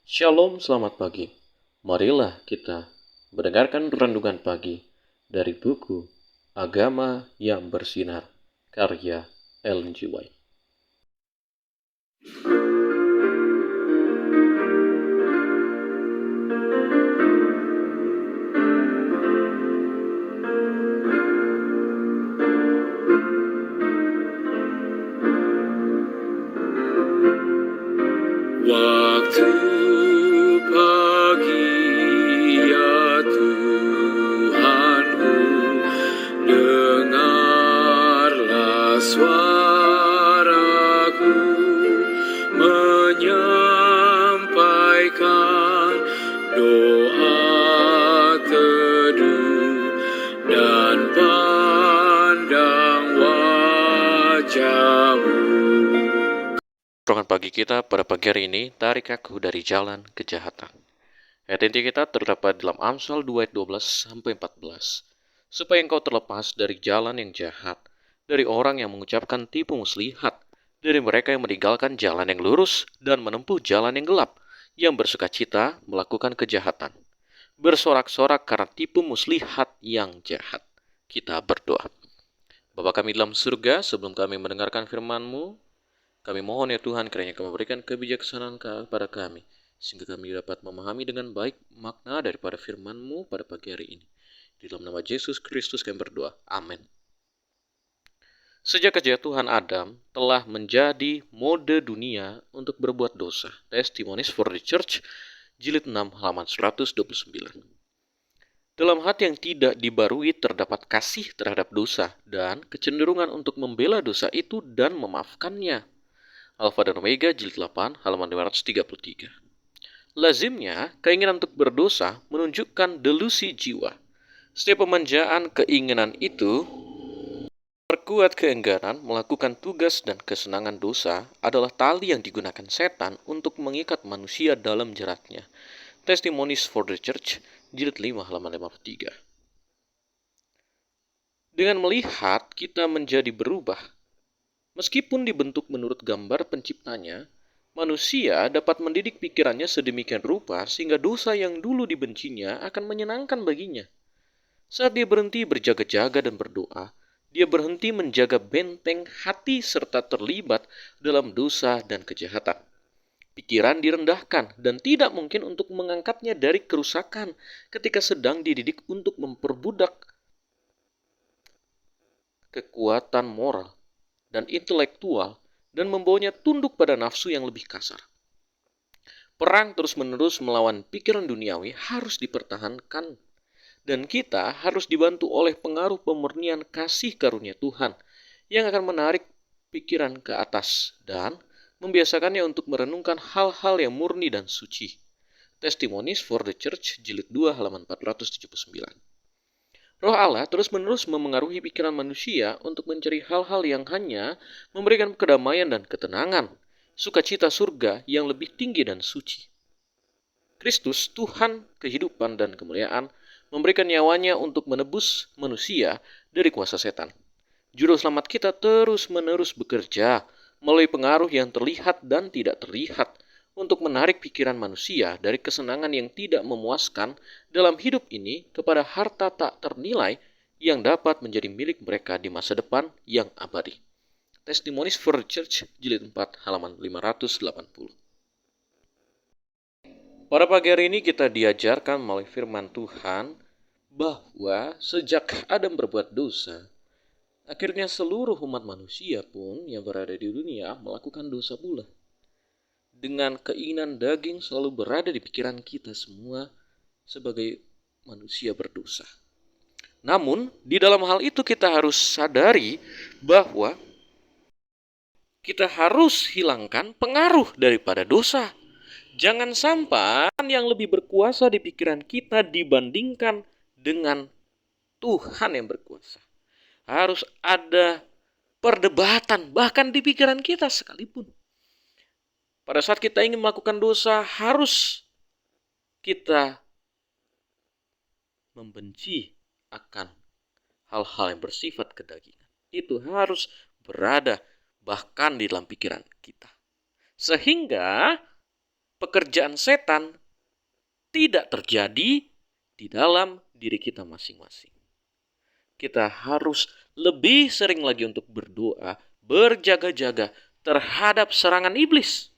Shalom, selamat pagi. Marilah kita mendengarkan renungan pagi dari buku Agama yang Bersinar, karya Ellen G. White. Waktu pagi ya Tuhanku, dengarlah suaraku menyampaikan doa teduh dan pandang wajah-Mu. Renungan pagi kita pada pagi hari ini, tarik aku dari jalan kejahatan. Ayat inti kita terdapat dalam Amsal 2 ayat 12-14. Supaya engkau terlepas dari jalan yang jahat, dari orang yang mengucapkan tipu muslihat, dari mereka yang meninggalkan jalan yang lurus dan menempuh jalan yang gelap, yang bersukacita melakukan kejahatan, bersorak-sorak karena tipu muslihat yang jahat. Kita berdoa. Bapa kami dalam surga, sebelum kami mendengarkan firman-Mu, kami mohon ya Tuhan, kiranya Kau memberikan kebijaksanaan kepada kami, sehingga kami dapat memahami dengan baik makna daripada firman-Mu pada pagi hari ini. Di dalam nama Yesus Kristus kami berdoa. Amin. Sejak kejatuhan Adam telah menjadi mode dunia untuk berbuat dosa. Testimonies for the Church, jilid 6 halaman 129. Dalam hati yang tidak dibarui terdapat kasih terhadap dosa dan kecenderungan untuk membela dosa itu dan memaafkannya. Alfa dan Omega, jilid 8, halaman 533. Lazimnya, keinginan untuk berdosa menunjukkan delusi jiwa. Setiap pemanjaan keinginan itu perkuat keengganan melakukan tugas, dan kesenangan dosa adalah tali yang digunakan setan untuk mengikat manusia dalam jeratnya. Testimonies for the Church, jilid 5, halaman 53. Dengan melihat, kita menjadi berubah. Meskipun dibentuk menurut gambar penciptanya, manusia dapat mendidik pikirannya sedemikian rupa sehingga dosa yang dulu dibencinya akan menyenangkan baginya. Saat dia berhenti berjaga-jaga dan berdoa, dia berhenti menjaga benteng hati serta terlibat dalam dosa dan kejahatan. Pikiran direndahkan dan tidak mungkin untuk mengangkatnya dari kerusakan ketika sedang dididik untuk memperbudak kekuatan moral dan intelektual dan membawanya tunduk pada nafsu yang lebih kasar. Perang terus-menerus melawan pikiran duniawi harus dipertahankan, dan kita harus dibantu oleh pengaruh pemurnian kasih karunia Tuhan yang akan menarik pikiran ke atas dan membiasakannya untuk merenungkan hal-hal yang murni dan suci. Testimonies for the Church, jilid 2, halaman 479. Roh Allah terus-menerus memengaruhi pikiran manusia untuk mencari hal-hal yang hanya memberikan kedamaian dan ketenangan, sukacita surga yang lebih tinggi dan suci. Kristus, Tuhan, kehidupan dan kemuliaan, memberikan nyawanya untuk menebus manusia dari kuasa setan. Juru selamat kita terus-menerus bekerja melalui pengaruh yang terlihat dan tidak terlihat untuk menarik pikiran manusia dari kesenangan yang tidak memuaskan dalam hidup ini kepada harta tak ternilai yang dapat menjadi milik mereka di masa depan yang abadi. Testimonies for the Church, jilid 4, halaman 580. Pada pagi hari ini kita diajarkan melalui firman Tuhan bahwa sejak Adam berbuat dosa, akhirnya seluruh umat manusia pun yang berada di dunia melakukan dosa pula. Dengan keinginan daging selalu berada di pikiran kita semua sebagai manusia berdosa. Namun, di dalam hal itu kita harus sadari bahwa kita harus hilangkan pengaruh daripada dosa. Jangan sampai yang lebih berkuasa di pikiran kita dibandingkan dengan Tuhan yang berkuasa. Harus ada perdebatan bahkan di pikiran kita sekalipun. Pada saat kita ingin melakukan dosa, harus kita membenci akan hal-hal yang bersifat kedagingan. Itu harus berada bahkan di dalam pikiran kita. Sehingga pekerjaan setan tidak terjadi di dalam diri kita masing-masing. Kita harus lebih sering lagi untuk berdoa, berjaga-jaga terhadap serangan iblis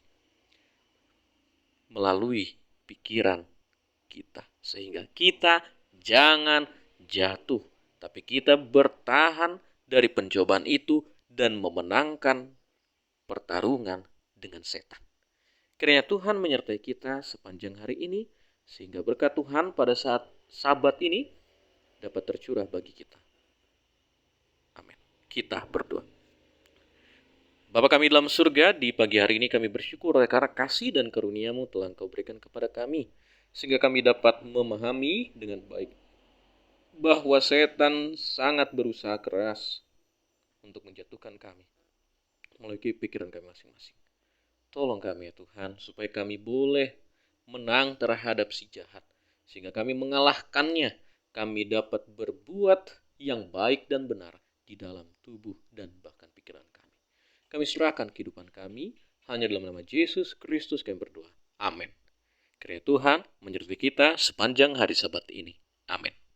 melalui pikiran kita, sehingga kita jangan jatuh, tapi kita bertahan dari pencobaan itu dan memenangkan pertarungan dengan setan. Kiranya Tuhan menyertai kita sepanjang hari ini, sehingga berkat Tuhan pada saat Sabat ini dapat tercurah bagi kita. Amin. Kita berdoa. Bapa kami dalam surga, di pagi hari ini kami bersyukur oleh karena kasih dan karunia-Mu telah Engkau berikan kepada kami, sehingga kami dapat memahami dengan baik bahwa setan sangat berusaha keras untuk menjatuhkan kami melalui pikiran kami masing-masing. Tolong kami ya Tuhan, supaya kami boleh menang terhadap si jahat, sehingga kami mengalahkannya. Kami dapat berbuat yang baik dan benar di dalam tubuh dan bahkan pikiran kami. Kami serahkan kehidupan kami hanya dalam nama Yesus Kristus kami berdoa. Amin. Kiranya Tuhan menyertai kita sepanjang hari Sabat ini. Amin.